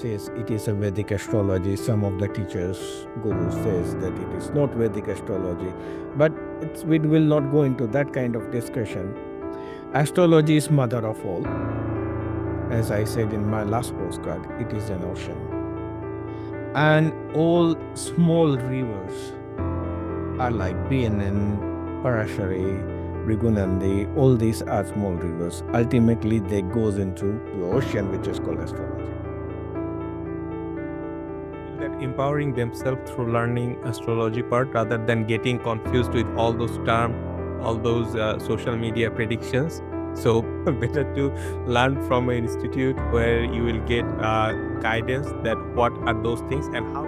says it is a Vedic astrology. Some of the teachers, gurus says that it is not Vedic astrology. But we will not go into that kind of discussion. Astrology is mother of all. As I said in my last postcard, it is an ocean. And all small rivers are like BNN, Parashari, Rigunandi, all these are small rivers. Ultimately, they goes into the ocean, which is called astrology. That empowering themselves through learning astrology part rather than getting confused with all those terms, all those social media predictions. So better to learn from an institute where you will get guidance that what are those things and how.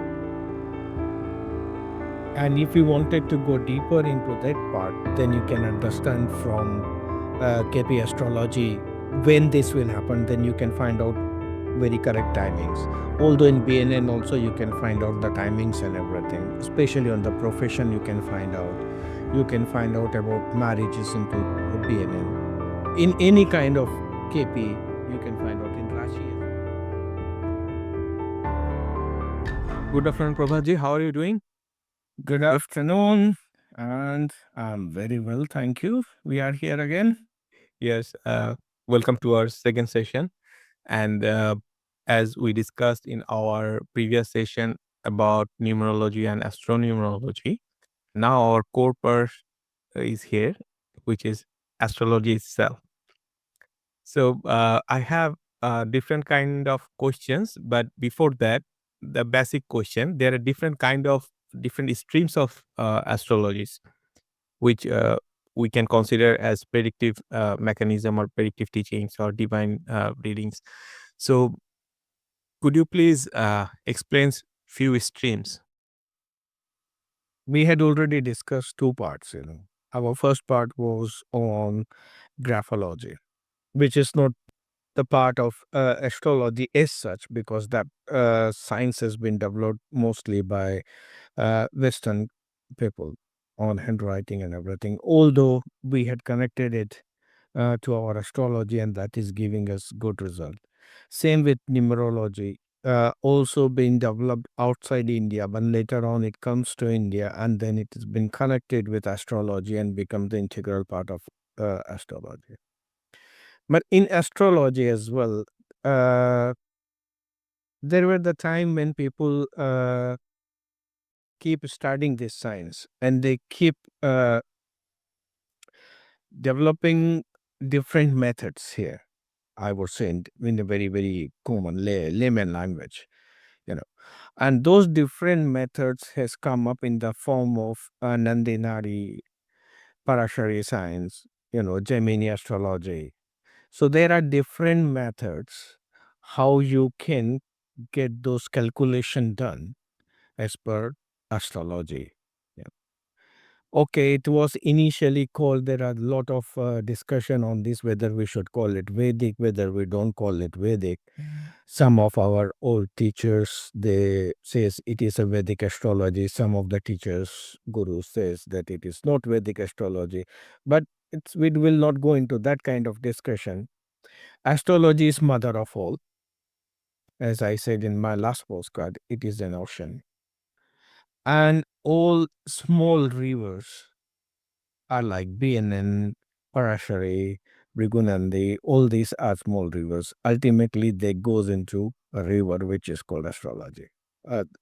And if you wanted to go deeper into that part, then you can understand from KP astrology when this will happen. Then you can find out very correct timings. Although in BNN also you can find out the timings and everything. Especially on the profession, you can find out. You can find out about marriages into BNN. In any kind of KP, you can find out in Rashi. Good afternoon, Prabhaji. How are you doing? Good afternoon, and I'm very well, thank you. We are here again. Yes. Welcome to our second session. And as we discussed in our previous session about numerology and astronumerology, now our core part is here, which is astrology itself. So I have different kind of questions, but before that, the basic question: there are different streams of astrologies, which we can consider as predictive mechanism or predictive teachings or divine readings. So could you please explain few streams? We had already discussed two parts. Our first part was on graphology, which is not the part of astrology as such, because that science has been developed mostly by Western people on handwriting and everything. Although we had connected it to our astrology, and that is giving us good result. Same with numerology, also being developed outside India, but later on it comes to India, and then it has been connected with astrology and become the integral part of astrology. But in astrology as well, there were the time when people keep studying this science, and they keep developing different methods here. I would say in a very, very common layman language, you know. And those different methods has come up in the form of Nandinari, Parashari science, Gemini astrology. So there are different methods how you can get those calculation done as per astrology. Yeah. Okay, it was initially called, there are a lot of discussion on this, whether we should call it Vedic, whether we don't call it Vedic. Some of our old teachers, they says it is a Vedic astrology. Some of the teachers, gurus says that it is not Vedic astrology. But we will not go into that kind of discussion. Astrology is mother of all. As I said in my last postcard, it is an ocean. And all small rivers are like BNN, Parashari, Brigunandi, all these are small rivers. Ultimately, they goes into a river, which is called astrology,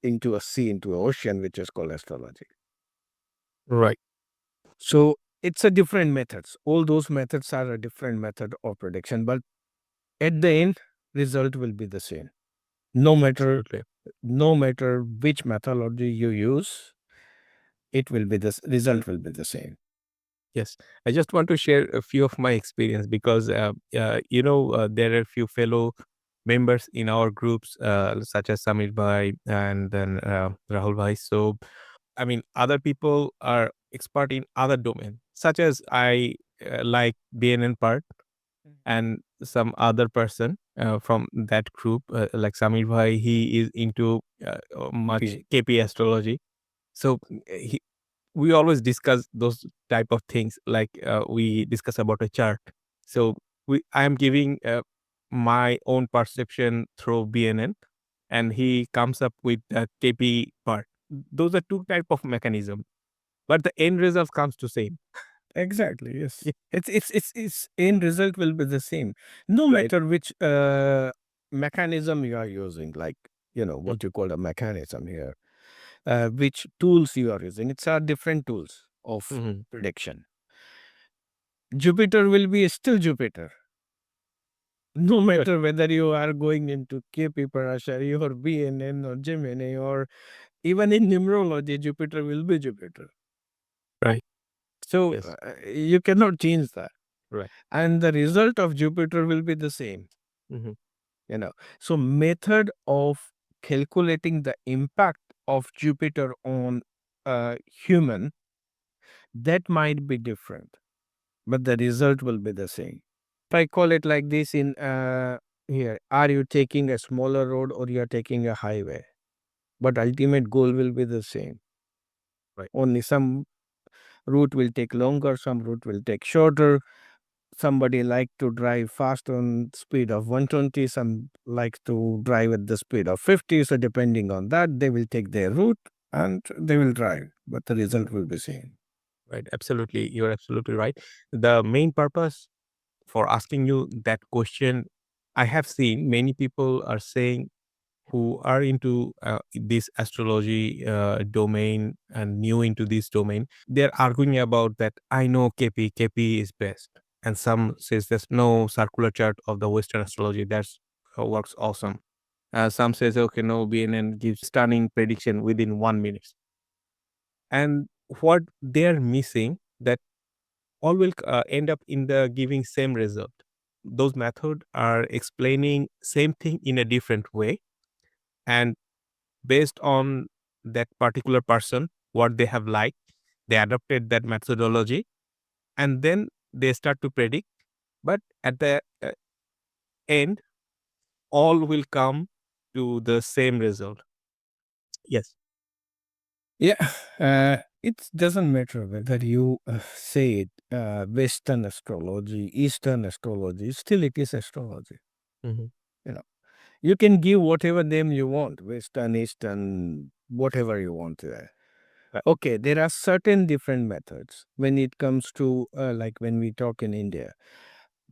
into a sea, into an ocean, which is called astrology. Right. So it's a different methods. All those methods are a different method of prediction, but at the end, result will be the same. No matter Absolutely. no matter which methodology you use, it will be the result will be the same. Yes, I just want to share a few of my experience because there are a few fellow members in our groups, such as Samir Bhai and then Rahul Bhai. So, I mean, other people are expert in other domain, such as I like BNN part and some other person from that group, like Samir Bhai. He is into much KP astrology. So we always discuss those type of things, like we discuss about a chart. So I am giving my own perception through BNN, and he comes up with the KP part. Those are two type of mechanism, but the end result comes to same. Exactly. Yes. Yeah, It's end result will be the same, no right. matter which mechanism you are using. Like Mm, what you call a mechanism here, which tools you are using. It's are different tools of mhm. prediction. Jupiter will be still Jupiter, no Right, matter whether you are going into KP Parashari or BNN or Gemini or even in numerology, Jupiter will be Jupiter. right. So Yes, you cannot change that. right. And the result of Jupiter will be the same. Mhm. you know so method of calculating the impact of Jupiter on a human, that might be different, but the result will be the same. If I call it like this in here, are you taking a smaller road or you are taking a highway? But ultimate goal will be the same. Right, Only some route will take longer, some route will take shorter. Somebody like to drive fast on speed of 120, some like to drive at the speed of 50. So depending on that, they will take their route and they will drive, but the result will be same. right. Absolutely, you're absolutely right. The main purpose for asking you that question, I have seen many people are saying who are into this astrology domain and new into this domain, they're arguing about that. I know KP is best, and some says there's no circular chart of the Western astrology that's works awesome. Some says okay, no, BNN gives stunning prediction within 1 minute, and what they're missing that all will end up in the giving same result. Those methods are explaining same thing in a different way, and based on that particular person, what they have liked, they adopted that methodology, and then they start to predict. But at the end, all will come to the same result. Yes. Yeah, it doesn't matter whether you say it Western astrology, Eastern astrology, still it is astrology. Hmm. You know, you can give whatever name you want, Western, Eastern, whatever you want there. Right. Okay, there are certain different methods when it comes to like when we talk in India,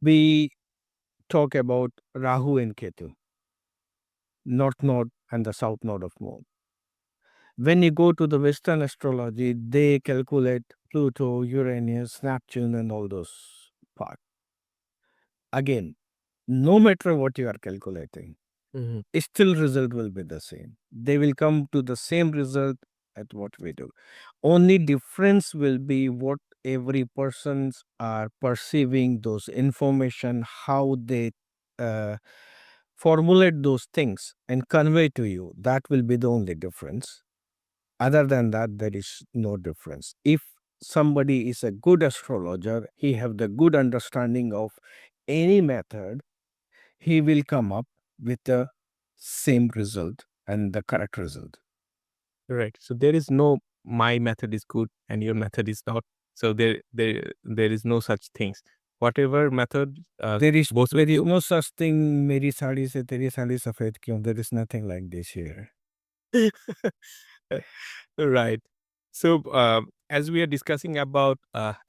we talk about Rahu and Ketu, north node and the south node of moon. When you go to the Western astrology, they calculate Pluto, Uranus, Neptune, and all those parts. Again, no matter what you are calculating, Hmm. still result will be the same. They will come to the same result at what we do. Only difference will be what every persons are perceiving those information, how they uh, formulate those things and convey to you. That will be the only difference. Other than that, there is no difference. If somebody is a good astrologer, he have the good understanding of any method, he will come up with the same result and the correct result. Right. So there is no my method is good and your method is not. So there is no such things. Whatever method, both of There is you. no such thing. मेरी साड़ी से तेरी साड़ी सफेद क्यों? There is nothing like this here. Right. So, as we are discussing about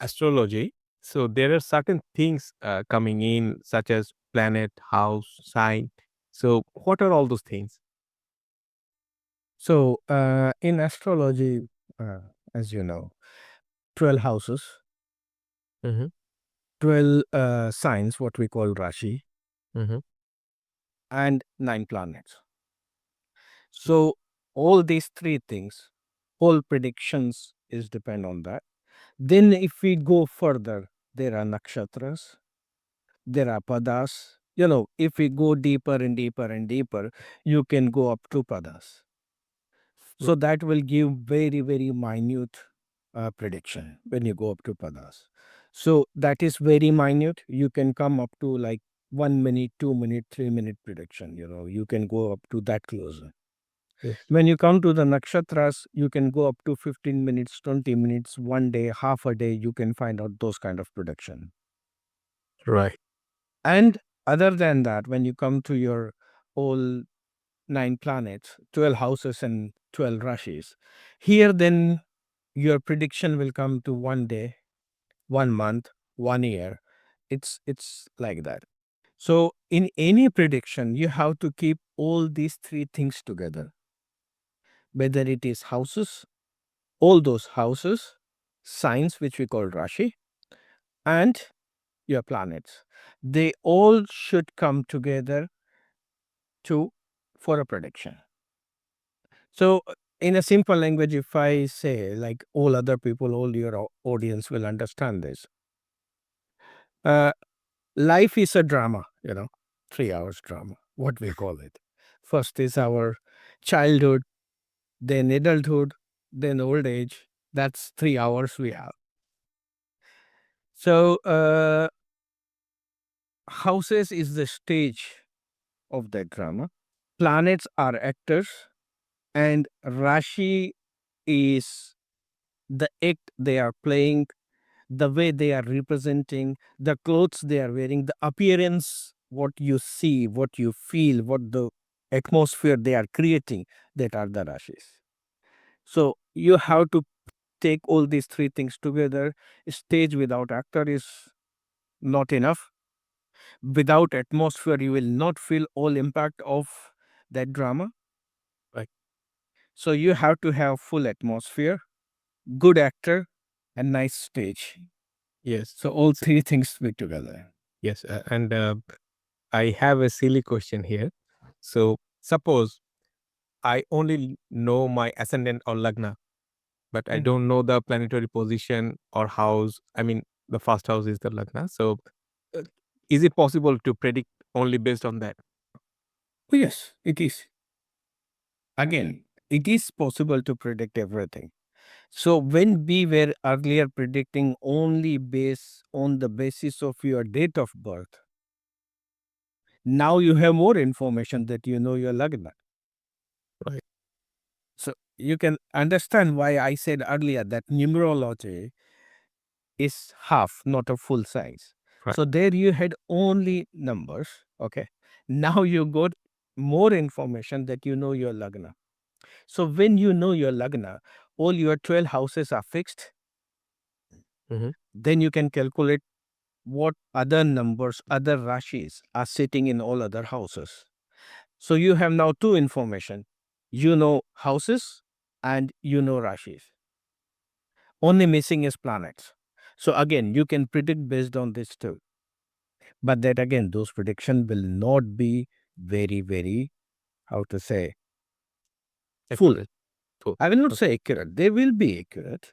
astrology, so there are certain things coming in, such as planet, house, sign. So, what are all those things? So in astrology, uh, as you know, 12 houses, Mm-hmm. 12 signs, what we call Rashi, Mm-hmm. and 9 planets. So all these three things, all predictions is depend on that. Then if we go further, there are nakshatras, there are padas. If we go deeper and deeper and deeper, you can go up to padas. So that will give very, very minute prediction when you go up to padas. So that is very minute. You can come up to like 1 minute, 2 minute, 3 minute prediction. You can go up to that close. Yes. When you come to the nakshatras, you can go up to 15 minutes, 20 minutes, 1 day, half a day. You can find out those kind of prediction. Right. And other than that, when you come to your whole 9 planets, 12 houses, and 12 rashis. Here, then your prediction will come to one day, 1 month, 1 year. It's like that. So in any prediction, you have to keep all these three things together, whether it is houses, all those houses, signs which we call Rashi, and your planets. They all should come together to for a prediction. So in a simple language, if I say like all other people, all your audience will understand this. Uh, Life is a drama, 3 hours drama, what we call it. First is our childhood, then adulthood, then old age. That's 3 hours we have. So, houses is the stage of that drama. Planets are actors, and Rashi is the act they are playing, the way they are representing, the clothes they are wearing, the appearance, what you see, what you feel, what the atmosphere they are creating, that are the Rashis. So you have to take all these three things together. Stage without actor is not enough. Without atmosphere, you will not feel all impact of that drama. Right. So you have to have full atmosphere, good actor, and nice stage. Yes. So all So, three things be together. yes. And I have a silly question here. So, suppose I only know my ascendant or lagna, but I Mm. don't know the planetary position or house. I mean, the first house is the lagna. So, uh, is it possible to predict only based on that? Oh, yes, it is. Again, it is possible to predict everything. So when we were earlier predicting only based on the basis of your date of birth, now you have more information that you know your lagna. Right. So you can understand why I said earlier that numerology is half, not a full science. Right. So there you had only numbers. Okay. Now you got more information that you know your lagna. So when you know your lagna, all your 12 houses are fixed. Hmm. Then you can calculate what other numbers, other rashis are sitting in all other houses. So you have now two information. You know houses and you know rashis. Only missing is planets. So again, you can predict based on this too. But that again, those prediction will not be very, how to say, full. Accurate. Cool. I will not Okay. say accurate. They will be accurate.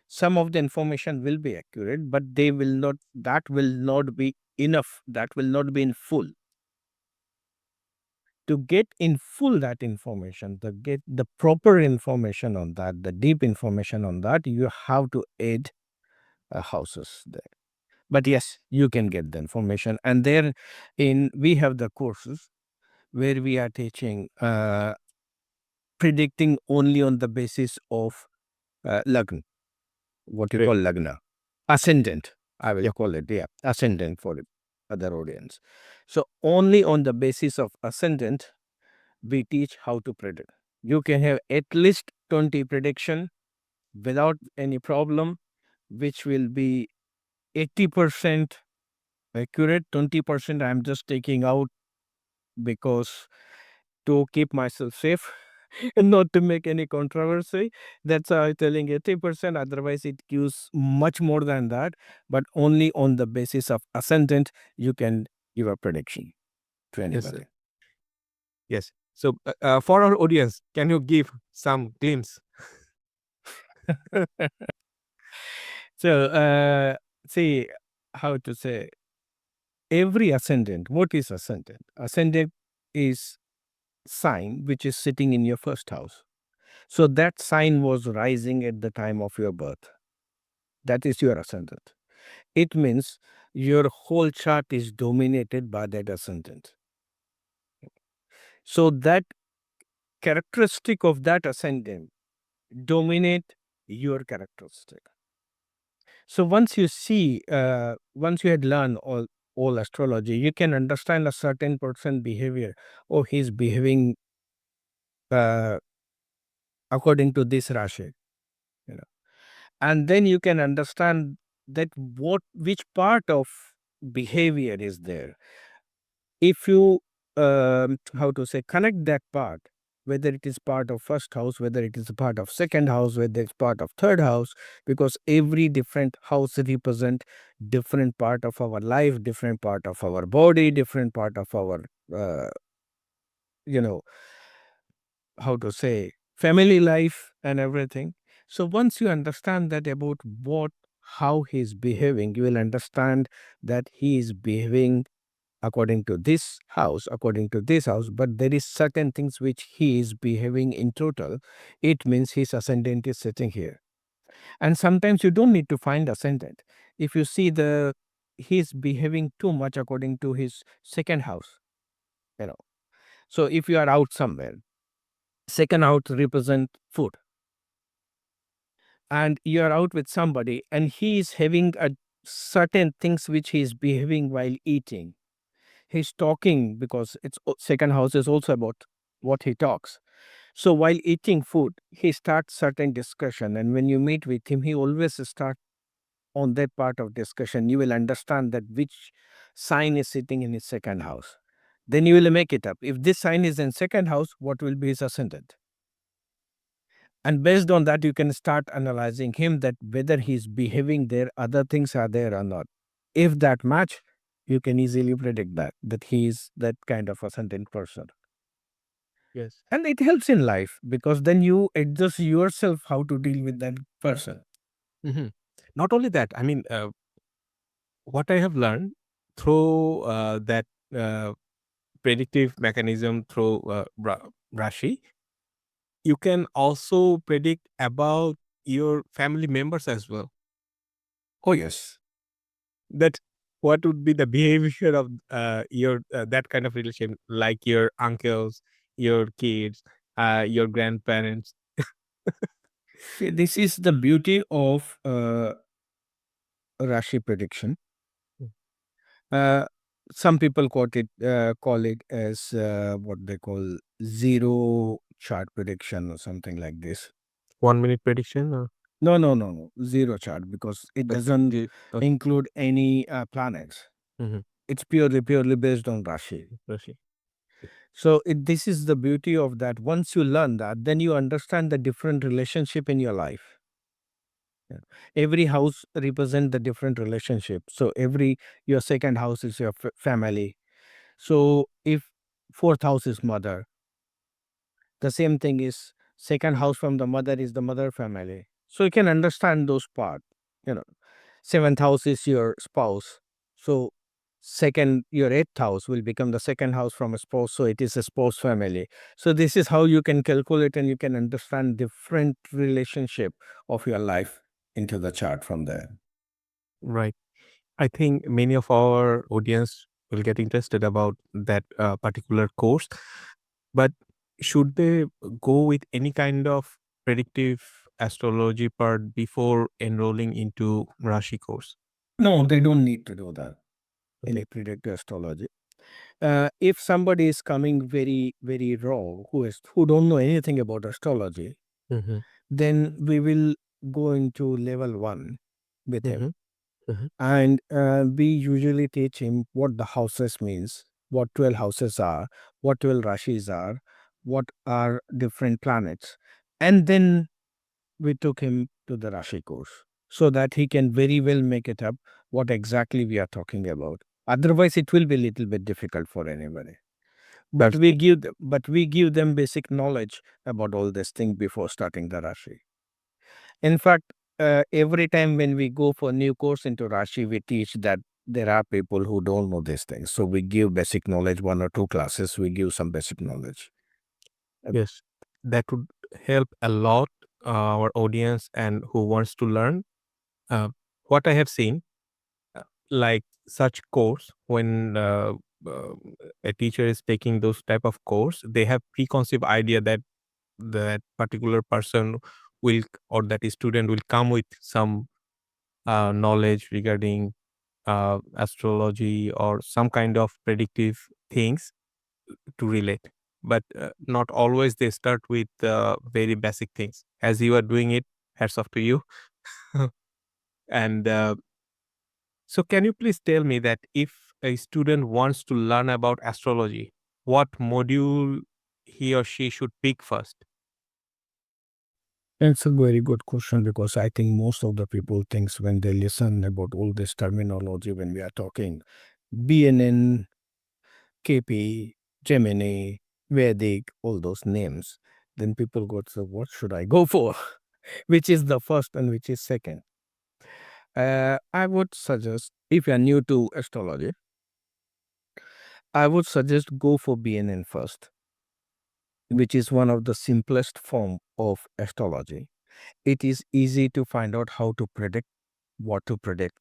Some of the information will be accurate, but they will not, that will not be enough. That will not be in full. To get in full that information, to get the proper information on that, the deep information on that, you have to add houses there. But yes, you can get the information. And there in, we have the courses where we are teaching predicting only on the basis of lagna, what you Great. call lagna, ascendant. I will Yeah. call it, yeah, ascendant for the other audience. So only on the basis of ascendant, we teach how to predict. You can have at least 20 prediction without any problem, which will be 80% accurate. 20% I'm just taking out because to keep myself safe and not to make any controversy. That's why I'm telling 80%. Otherwise, it gives much more than that. But only on the basis of ascendant, you can give a prediction to Yes. anybody. Yes. So, for our audience, can you give some glimpse? So, see how to say every ascendant. What is ascendant? Ascendant is sign which is sitting in your first house. So that sign was rising at the time of your birth. That is your ascendant. It means your whole chart is dominated by that ascendant. So that characteristic of that ascendant dominate your characteristic. So once you see, once you had learned all astrology, you can understand a certain person behavior. Oh, he's behaving uh, according to this Rashi, you know. And then you can understand that which part of behavior is there. If you how to say connect that part, whether it is part of first house, whether it is a part of second house, whether it's part of third house, because every different house represent different part of our life, different part of our body, different part of our uh, you know how to say family life and everything. So once you understand that about what how he is behaving, you will understand that he is behaving according to this house, according to this house, but there is certain things which he is behaving in total. It means his ascendant is sitting here. And sometimes you don't need to find ascendant. If you see the he's behaving too much according to his second house, you know. So if you are out somewhere, second house represent food, and you are out with somebody and he is having a certain things which he is behaving while eating. He's talking because second house is also about what he talks. So while eating food, he starts certain discussion, and when you meet with him, he always start on that part of discussion. You will understand that which sign is sitting in his second house. Then you will make it up. If this sign is in second house, what will be his ascendant? And based on that, you can start analyzing him that whether he's behaving there, other things are there or not. If that match, you can easily predict that he is that kind of ascendant person. Yes. And it helps in life because then you adjust yourself how to deal with that person. Mhm. Not only that, I mean, what I have learned through that uh, predictive mechanism through Rashi, you can also predict about your family members as well. Oh, yes. That what would be the behavior of your that kind of relation, like your uncles, your kids, your grandparents. See, this is the beauty of Rashi prediction. Mm. Uh, some people call it as what they call zero chart prediction or something like this. 1 minute prediction. No, no, no, no, zero chart because it Like doesn't okay. include any planets. Mm-hmm. It's purely based on Rashi. Rashi. So this is the beauty of that. Once you learn that, then you understand the different relationship in your life. Yeah. Every house represent the different relationship. So your second house is your family. So if fourth house is mother, the same thing is second house from the mother is the mother family. So you can understand those part. You know, seventh house is your spouse. So second your eighth house will become the second house from a spouse. So it is a spouse family. So this is how you can calculate and you can understand different relationship of your life into the chart from there. Right. I think many of our audience will get interested about that particular course. But should they go with any kind of predictive astrology part before enrolling into Rashi course? No, they don't need to do that. Okay. Any predictive astrology. If somebody is coming very raw, who don't know anything about astrology, Mm-hmm. then we will go into level one with him, Mm-hmm. Mm-hmm. and we usually teach him what the houses means, what 12 houses are, what 12 rashis are, what are different planets, and then we took him to the Rashi course so that he can very well make it up what exactly we are talking about. Otherwise, it will be a little bit difficult for anybody. That's But we give them basic knowledge about all this thing before starting the Rashi. In fact, every time when we go for new course into Rashi, we teach that there are people who don't know these things. So we give basic knowledge, one or two classes, we give some basic knowledge. yes. That would help a lot our audience and who wants to learn. Uh, what I have seen, like such course, when uh, a teacher is taking those type of course, they have preconceived idea that that particular person will or that student will come with some knowledge regarding astrology or some kind of predictive things to relate. but not always they start with very basic things. As you are doing it, hats off to you. And so, can you please tell me that if a student wants to learn about astrology, what module he or she should pick first? It's a very good question because I think most of the people thinks when they listen about all this terminology when we are talking BNN, KP, Gemini, Vedic, all those names, then people go, so what should I go for? Which is the first and which is second? I would suggest, if you are new to astrology, I would suggest go for BNN first, which is one of the simplest form of astrology. It is easy to find out how to predict what to predict.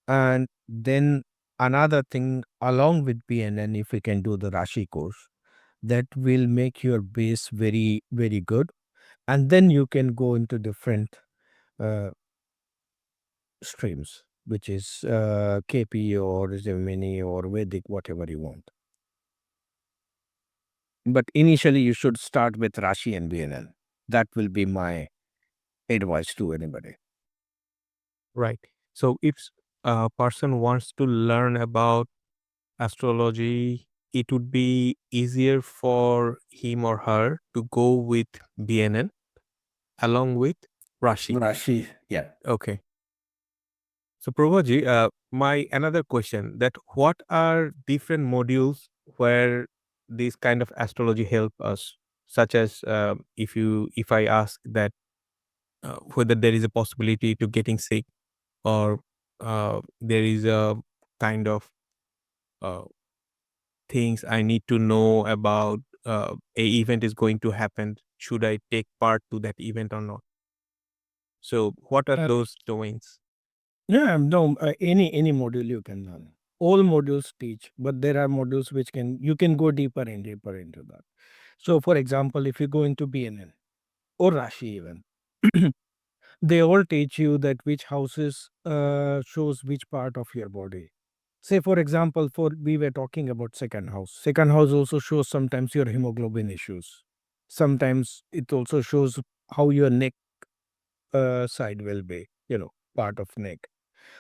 And then another thing along with BNN, if we can do the Rashi course, that will make your base very, very good. And then you can go into different uh, streams, which is KP or Gemini or Vedic, whatever you want. But initially, you should start with Rashi and BNN. That will be my advice to anybody. Right. So, if a person wants to learn about astrology, it would be easier for him or her to go with BNN along with Rashi. Rashi, yeah. Okay. So, Prabhuji, my another question, that what are different modules where this kind of astrology help us, such as if I ask that whether there is a possibility to getting sick, or there is a kind of uh, things I need to know about a event is going to happen. Should I take part to that event or not? So, what are those domains? Yeah, no, any module you can learn. All modules teach, but there are modules which you can go deeper and deeper into that. So, for example, if you go into BNN or Rashi even, they all teach you that which houses shows which part of your body. Say, for example, for we were talking about second house. Second house also shows sometimes your hemoglobin issues. Sometimes it also shows how your neck side will be, part of neck.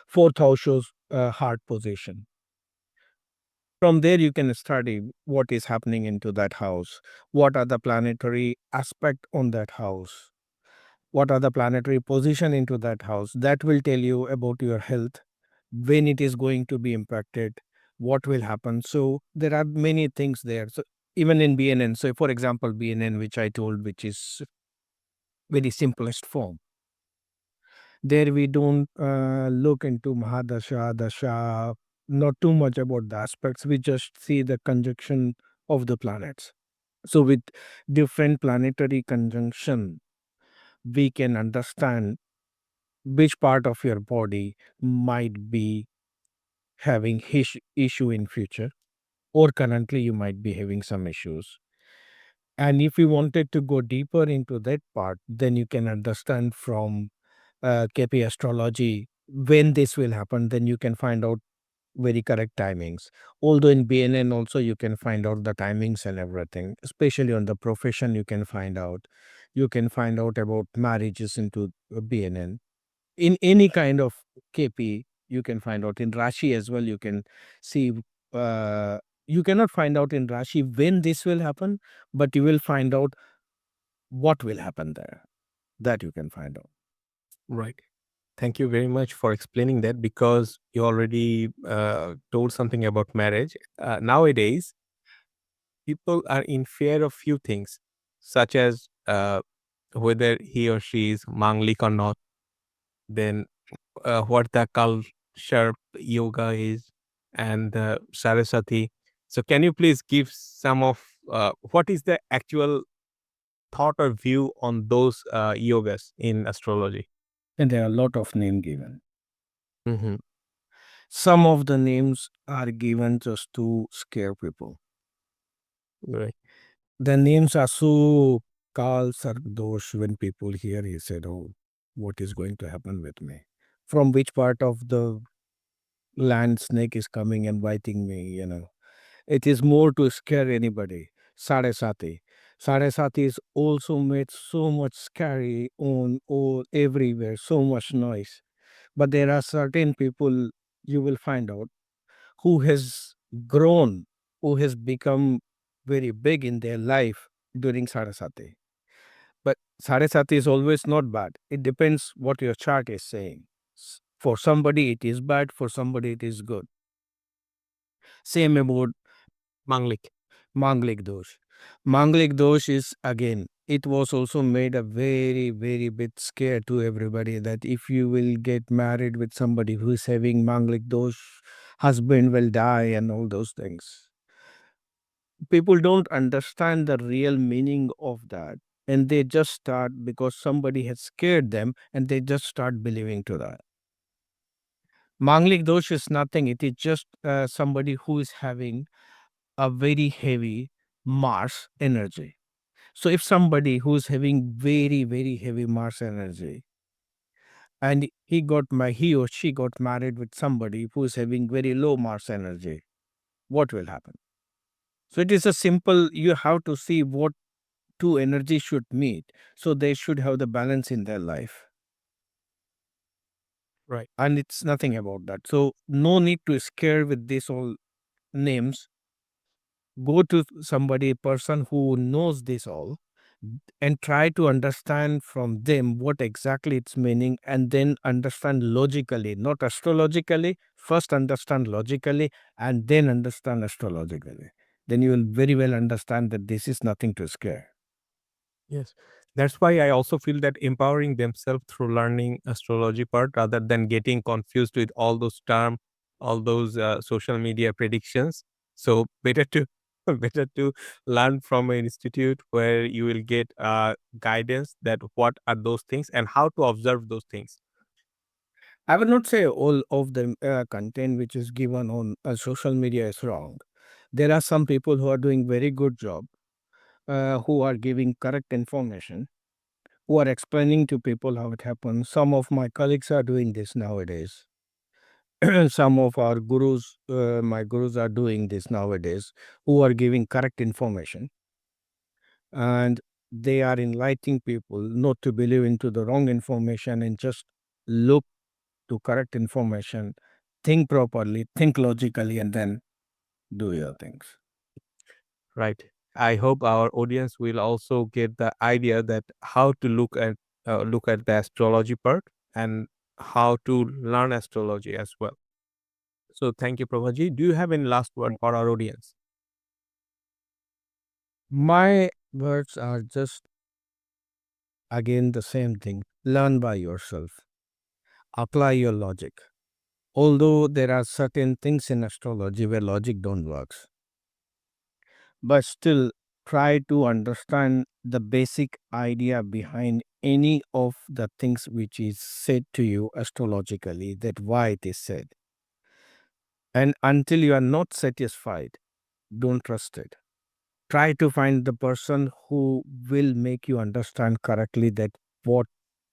Fourth house shows heart position. From there, you can study what is happening into that house. What are the planetary aspect on that house? What are the planetary position into that house? That will tell you about your health, when it is going to be impacted, what will happen. So there are many things there. So even in BNN, so for example, BNN, which I told, which is very simplest form. There we don't look into Mahadasha, Dasha, not too much about the aspects. We just see the conjunction of the planets. So with different planetary conjunction, we can understand which part of your body might be having issue in future, or currently you might be having some issues. And if you wanted to go deeper into that part, then you can understand from KP astrology when this will happen. Then you can find out very correct timings. Although in BNN also you can find out the timings and everything, especially on the profession you can find out. You can find out about marriages into BNN. In any kind of KP, you can find out in Rashi as well. You can see, uh, you cannot find out in Rashi when this will happen, but you will find out what will happen there. That you can find out. Right. Thank you very much for explaining that, because you already told something about marriage. Nowadays, people are in fear of few things, such as whether he or she is manglik or not, then what the culture yoga is, and Saraswati. So, can you please give some of what is the actual thought or view on those yogas in astrology? And there are a lot of name given. Hmm. Some of the names are given just to scare people. Right. The names are so Kal Sargdosh. When people hear, he said, "Oh, what is going to happen with me? From which part of the land snake is coming and biting me?" It is more to scare anybody. Sarasati. Sarasati is also made so much scary on all everywhere, so much noise. But there are certain people you will find out who has grown, who has become very big in their life during Sarasati. But Sarasati is always not bad. It depends what your chart is saying. For somebody it is bad, for somebody it is good. Same about Manglik. Manglik dosh. Manglik dosh is again, it was also made a very, very bit scare to everybody that if you will get married with somebody who is having Manglik dosh, husband will die and all those things. People don't understand the real meaning of that. And they just start because somebody has scared them and they just start believing to that. Manglik dosh is nothing. It is just somebody who is having a very heavy Mars energy. So if somebody who's having very, very heavy Mars energy and he or she got married with somebody who's having very low Mars energy, what will happen? So it is a simple, you have to see what two energies should meet. So they should have the balance in their life. Right. And it's nothing about that. So no need to scare with these all names. Go to somebody, person who knows this all, and try to understand from them what exactly its meaning, and then understand logically, not astrologically. First understand logically and then understand astrologically. Then you will very well understand that this is nothing to scare. Yes. That's why I also feel that empowering themselves through learning astrology part rather than getting confused with all those terms, all those social media predictions. So better to better to learn from an institute where you will get guidance that what are those things and how to observe those things. I would not say all of the content which is given on social media is wrong. There are some people who are doing very good job, who are giving correct information, who are explaining to people how it happens. Some of my colleagues are doing this nowadays. Some of our gurus, my gurus are doing this nowadays, who are giving correct information, and they are enlightening people not to believe into the wrong information and just look to correct information, think properly, think logically, and then do your things. Right. I hope our audience will also get the idea that how to look at the astrology part and how to learn astrology as well. So thank you, Prabhaji. Do you have any last word for our audience? My words are just again the same thing. Learn by yourself. Apply your logic. Although there are certain things in astrology where logic don't works, but still try to understand the basic idea behind any of the things which is said to you astrologically, that why it is said. And until you are not satisfied, don't trust it. Try to find the person who will make you understand correctly that what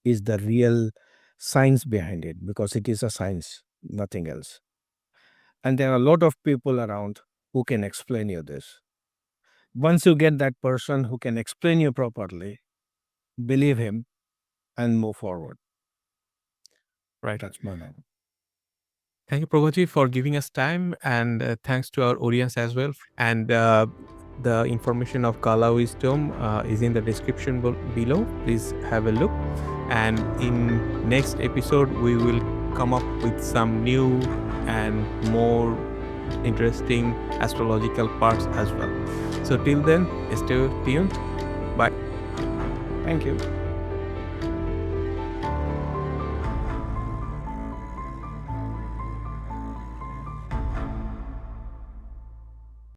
is the real science behind it, because it is a science, nothing else. And there are a lot of people around who can explain you this. Once you get that person who can explain you properly, believe him and move forward. Right. That's my name. Thank you, Prabhaji, for giving us time, and thanks to our audience as well. And the information of Kala Wisdom is in the description below. Please have a look. And in next episode, we will come up with some new and more interesting astrological parts as well. So till then, stay tuned. Bye. Thank you.